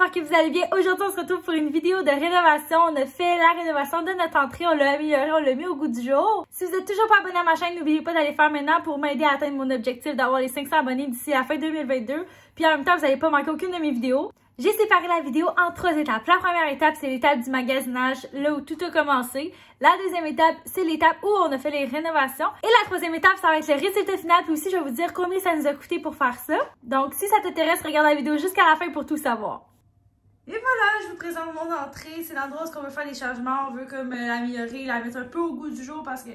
j'espère que vous allez bien. Aujourd'hui, on se retrouve pour une vidéo de rénovation. On a fait la rénovation de notre entrée, on l'a amélioré, on l'a mis au goût du jour. Si vous êtes toujours pas abonné à ma chaîne, n'oubliez pas d'aller faire maintenant pour m'aider à atteindre mon objectif d'avoir les 500 abonnés d'ici la fin 2022. Puis en même temps, vous n'allez pas manquer aucune de mes vidéos. J'ai séparé la vidéo en 3 étapes. La première étape, c'est l'étape du magasinage, là où tout a commencé. La deuxième étape, c'est l'étape où on a fait les rénovations. Et la troisième étape, ça va être le résultat final. Puis aussi, je vais vous dire combien ça nous a coûté pour faire ça. Donc, si ça t'intéresse, regarde la vidéo jusqu'à la fin pour tout savoir. Et voilà, je vous présente mon entrée. C'est l'endroit où on veut faire les changements. On veut comme l'améliorer, la mettre un peu au goût du jour parce que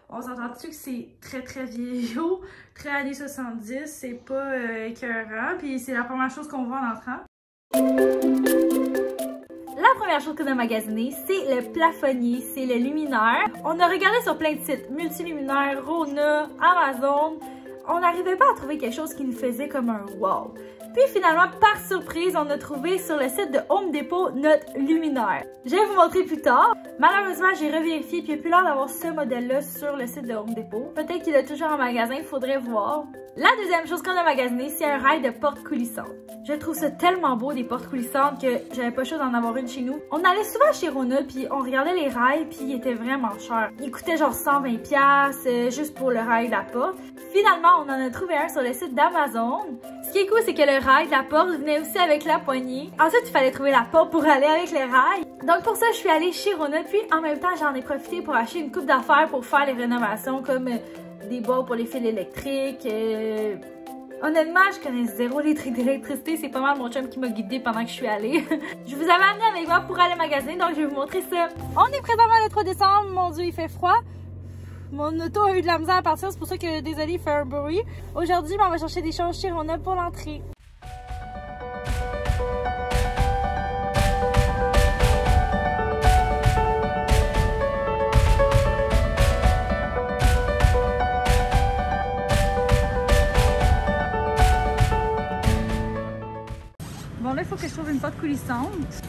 on s'entend-tu que c'est très vieillot, très années 70. C'est pas écœurant. Puis c'est la première chose qu'on voit en entrant. La première chose qu'on a magasiné, c'est le plafonnier, c'est le luminaire. On a regardé sur plein de sites, Multiluminaire, Rona, Amazon. On n'arrivait pas à trouver quelque chose qui nous faisait comme un wow. Puis finalement, par surprise, on a trouvé sur le site de Home Depot notre luminaire. Je vais vous montrer plus tard. Malheureusement, j'ai revérifié puis il n'y a plus l'air d'avoir ce modèle-là sur le site de Home Depot. Peut-être qu'il est toujours en magasin, il faudrait voir. La deuxième chose qu'on a magasiné, c'est un rail de porte coulissante. Je trouve ça tellement beau, des portes coulissantes, que j'avais pas chaud d'en avoir une chez nous. On allait souvent chez Rona, puis on regardait les rails, puis ils étaient vraiment chers. Ils coûtaient genre 120$ juste pour le rail de la porte. Finalement, on en a trouvé un sur le site d'Amazon. Ce qui est cool, c'est que le rail de la porte venait aussi avec la poignée. Ensuite, il fallait trouver la porte pour aller avec les rails. Donc pour ça, je suis allée chez Rona, puis en même temps, j'en ai profité pour acheter une coupe d'affaires pour faire les rénovations, comme des bords pour les fils électriques. Honnêtement, je connais zéro les trucs d'électricité. C'est pas mal mon chum qui m'a guidée pendant que je suis allée. Je vous avais amené avec moi pour aller magasiner, donc je vais vous montrer ça. On est présentement le 3 décembre. Mon Dieu, il fait froid. Mon auto a eu de la misère à partir, c'est pour ça que, désolé, il fait un bruit. Aujourd'hui, on va chercher des choses chez Rona pour l'entrée. Bon, là, il faut que je trouve une porte coulissante.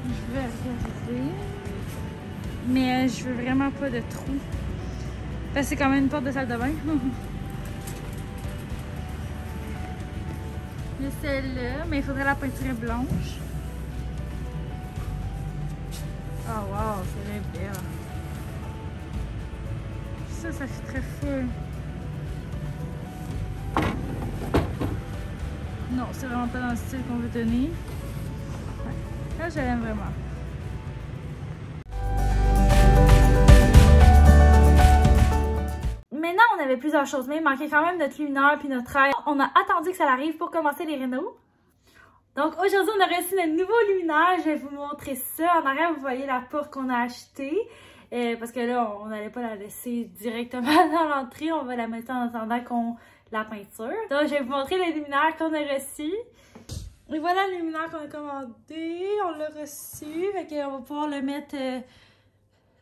Je vais regarder. Mais je veux vraiment pas de trou. Parce que c'est quand même une porte de salle de bain. Il y a celle-là, mais il faudrait la peinturer blanche. Oh wow, c'est belle. Ça fait très fou. Non, c'est vraiment pas dans le style qu'on veut donner. Ouais. Là, je l'aime vraiment. Maintenant, on avait plusieurs choses, mais il manquait quand même notre luminaire puis notre rail. On a attendu que ça arrive pour commencer les rénaux. Donc aujourd'hui, on a reçu notre nouveau luminaire. Je vais vous montrer ça. En arrière, vous voyez la porte qu'on a achetée. Parce que là, on n'allait pas la laisser directement dans l'entrée. On va la mettre en attendant qu'on la peinture. Donc, je vais vous montrer le luminaire qu'on a reçu. Et voilà le luminaire qu'on a commandé. On l'a reçu. Fait qu'on va pouvoir le mettre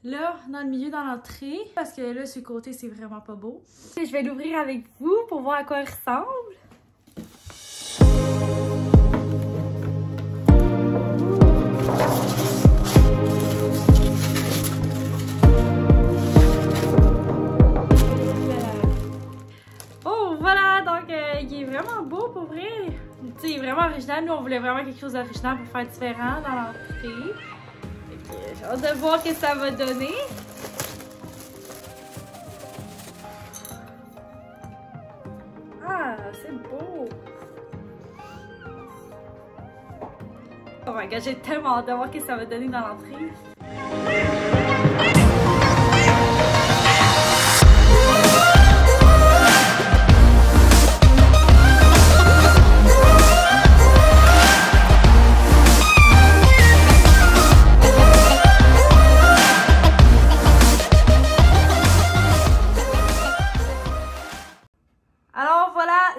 là, dans le milieu, dans l'entrée. Parce que là, sur le côté, c'est vraiment pas beau. Et je vais l'ouvrir avec vous pour voir à quoi il ressemble. Oh, voilà! Donc, il est vraiment beau pour vrai. Tu sais, il est vraiment original. Nous, on voulait vraiment quelque chose d'original pour faire différent dans l'entrée. J'ai hâte de voir ce que ça va donner. Ah, c'est beau! Oh my god, j'ai tellement hâte de voir ce que ça va donner dans l'entrée.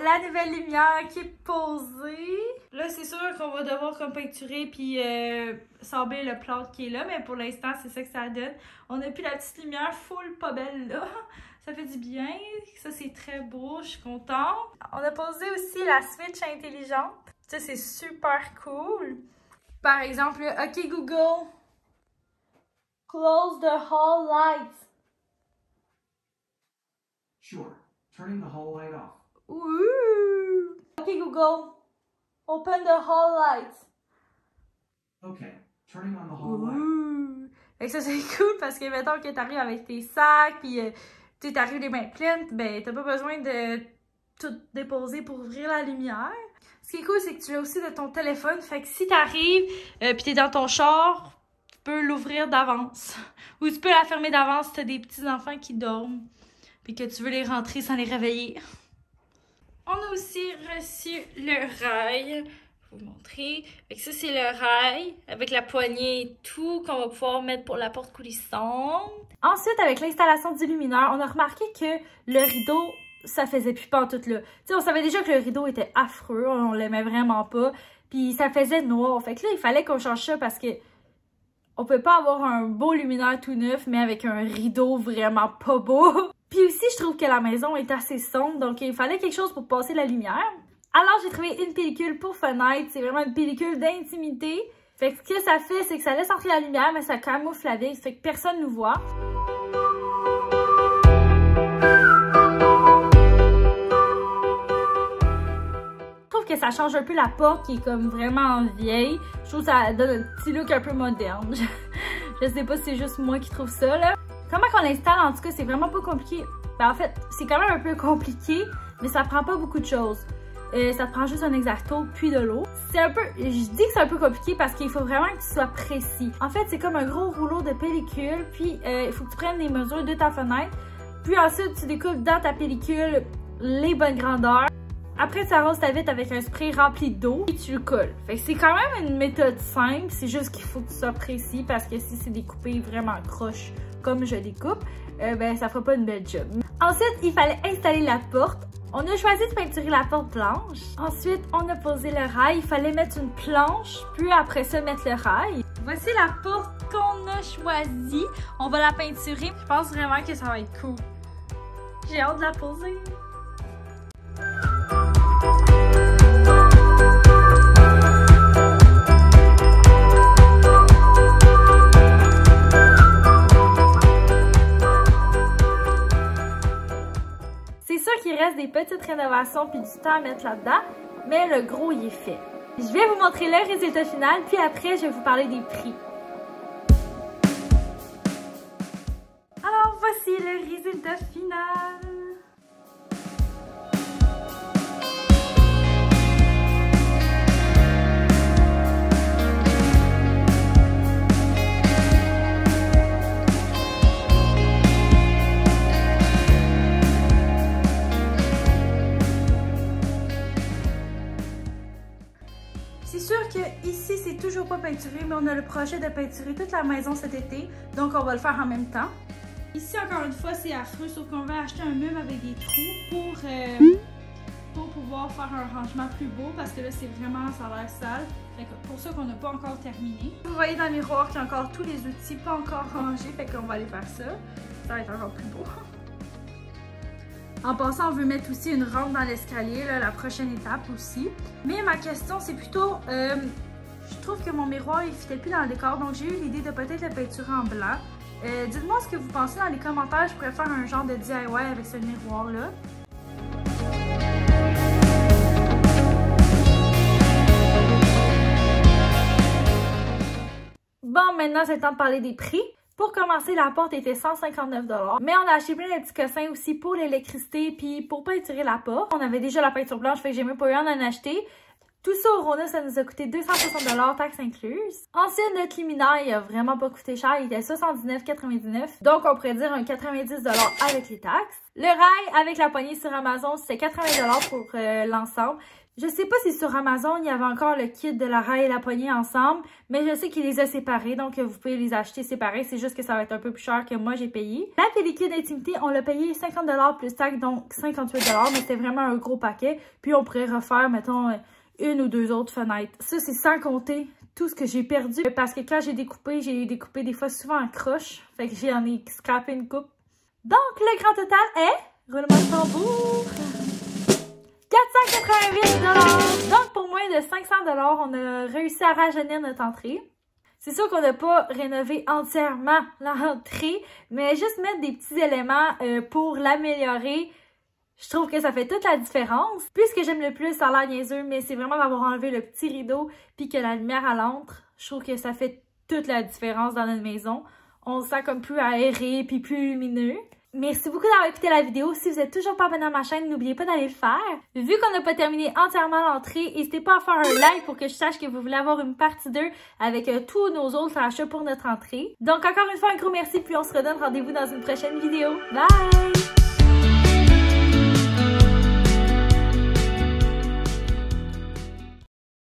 La nouvelle lumière qui est posée. Là, c'est sûr qu'on va devoir comme peinturer puis sabler le plâtre qui est là, mais pour l'instant, c'est ça que ça donne. On a plus la petite lumière full pas belle là. Ça fait du bien. Ça, c'est très beau. Je suis contente. On a posé aussi la switch intelligente. Ça, c'est super cool. Par exemple, OK Google, close the hall lights. Sure. Turning the hall light off. Ouh! OK Google, Open the hall lights. Okay, turning on the hall light. Ouh. Fait que ça, c'est cool parce que, mettons que t'arrives avec tes sacs, pis tu t'arrives les mains pleines, ben, t'as pas besoin de tout déposer pour ouvrir la lumière. Ce qui est cool, c'est que tu l'as aussi de ton téléphone. Fait que si t'arrives pis t'es dans ton char, tu peux l'ouvrir d'avance. Ou tu peux la fermer d'avance si t'as des petits enfants qui dorment. Puis que tu veux les rentrer sans les réveiller. On a aussi reçu le rail. Je vais vous montrer. Fait que ça, c'est le rail avec la poignée et tout qu'on va pouvoir mettre pour la porte coulissante. Ensuite, avec l'installation du luminaire, on a remarqué que le rideau, ça faisait plus pantoute là. Tu sais, on savait déjà que le rideau était affreux, on l'aimait vraiment pas. Puis ça faisait noir. Fait que là, il fallait qu'on change ça parce que on peut pas avoir un beau luminaire tout neuf, mais avec un rideau vraiment pas beau. Puis aussi, je trouve que la maison est assez sombre, donc il fallait quelque chose pour passer la lumière. Alors, j'ai trouvé une pellicule pour fenêtre. C'est vraiment une pellicule d'intimité. Fait que ce que ça fait, c'est que ça laisse entrer la lumière, mais ça camoufle la vitre, fait que personne nous voit. Je trouve que ça change un peu la porte qui est comme vraiment vieille. Je trouve que ça donne un petit look un peu moderne. Je sais pas si c'est juste moi qui trouve ça, là. Comment qu'on l'installe, en tout cas, c'est vraiment pas compliqué. Ben, en fait, c'est quand même un peu compliqué, mais ça prend pas beaucoup de choses. Ça te prend juste un X-Acto puis de l'eau. C'est un peu, je dis que c'est un peu compliqué parce qu'il faut vraiment que tu sois précis. En fait, c'est comme un gros rouleau de pellicule, puis il faut que tu prennes les mesures de ta fenêtre. Puis ensuite, tu découpes dans ta pellicule les bonnes grandeurs. Après, tu arroses ta vitre avec un spray rempli d'eau et tu le colles. Fait que c'est quand même une méthode simple, c'est juste qu'il faut que tu sois précis parce que si c'est découpé vraiment croche comme je découpe, ben ça fera pas une belle job. Ensuite, il fallait installer la porte. On a choisi de peinturer la porte blanche. Ensuite, on a posé le rail. Il fallait mettre une planche, puis après ça, mettre le rail. Voici la porte qu'on a choisie. On va la peinturer. Je pense vraiment que ça va être cool. J'ai hâte de la poser. C'est sûr qu'il reste des petites rénovations puis du temps à mettre là-dedans, mais le gros, il est fait. Je vais vous montrer le résultat final, puis après, je vais vous parler des prix. Alors, voici le résultat final. C'est sûr que ici, c'est toujours pas peinturé, mais on a le projet de peinturer toute la maison cet été, donc on va le faire en même temps. Ici, encore une fois, c'est affreux, sauf qu'on va acheter un meuble avec des trous pour pouvoir faire un rangement plus beau, parce que là, c'est vraiment, ça a l'air sale. Fait que pour ça qu'on n'a pas encore terminé. Vous voyez dans le miroir qu'il y a encore tous les outils pas encore rangés, fait qu'on va aller faire ça. Ça va être encore plus beau. En passant, on veut mettre aussi une rampe dans l'escalier, la prochaine étape aussi. Mais ma question, c'est plutôt, je trouve que mon miroir, il ne fitait plus dans le décor, donc j'ai eu l'idée de peut-être le peinturer en blanc. Dites-moi ce que vous pensez dans les commentaires, je pourrais faire un genre de DIY avec ce miroir-là. Bon, maintenant, c'est le temps de parler des prix. Pour commencer, la porte était 159 $, mais on a acheté plein de petits cossins aussi pour l'électricité puis pour peinturer la porte. On avait déjà la peinture blanche, fait que j'ai même pas eu en acheter. Tout ça au Rona, ça nous a coûté 260 $, taxes incluses. Ensuite, notre luminaire, il a vraiment pas coûté cher, il était 79,99 $. Donc, on pourrait dire un 90 $ avec les taxes. Le rail avec la poignée sur Amazon, c'était 80 $ pour l'ensemble. Je sais pas si sur Amazon, il y avait encore le kit de la rail et la poignée ensemble, mais je sais qu'il les a séparés, donc vous pouvez les acheter séparés. C'est juste que ça va être un peu plus cher que moi j'ai payé. La pellicule d'intimité, on l'a payé 50 $ plus taxes, donc 58 $, mais c'était vraiment un gros paquet. Puis on pourrait refaire, mettons, une ou deux autres fenêtres. Ça, c'est sans compter tout ce que j'ai perdu, parce que quand j'ai découpé des fois souvent en croche, fait que j'en ai scrappé une coupe. Donc, le grand total est, roulement de tambour, 488 $. Donc, pour moins de 500 $, on a réussi à rajeunir notre entrée. C'est sûr qu'on n'a pas rénové entièrement l'entrée, mais juste mettre des petits éléments pour l'améliorer. Je trouve que ça fait toute la différence. Puis ce que j'aime le plus, ça a l'air niaiseux, mais c'est vraiment d'avoir enlevé le petit rideau puis que la lumière elle entre. Je trouve que ça fait toute la différence dans notre maison. On se sent comme plus aéré puis plus lumineux. Merci beaucoup d'avoir écouté la vidéo. Si vous êtes toujours pas abonné à ma chaîne, n'oubliez pas d'aller le faire. Vu qu'on n'a pas terminé entièrement l'entrée, n'hésitez pas à faire un like pour que je sache que vous voulez avoir une partie 2 avec tous nos autres achats pour notre entrée. Donc encore une fois, un gros merci, puis on se redonne rendez-vous dans une prochaine vidéo. Bye!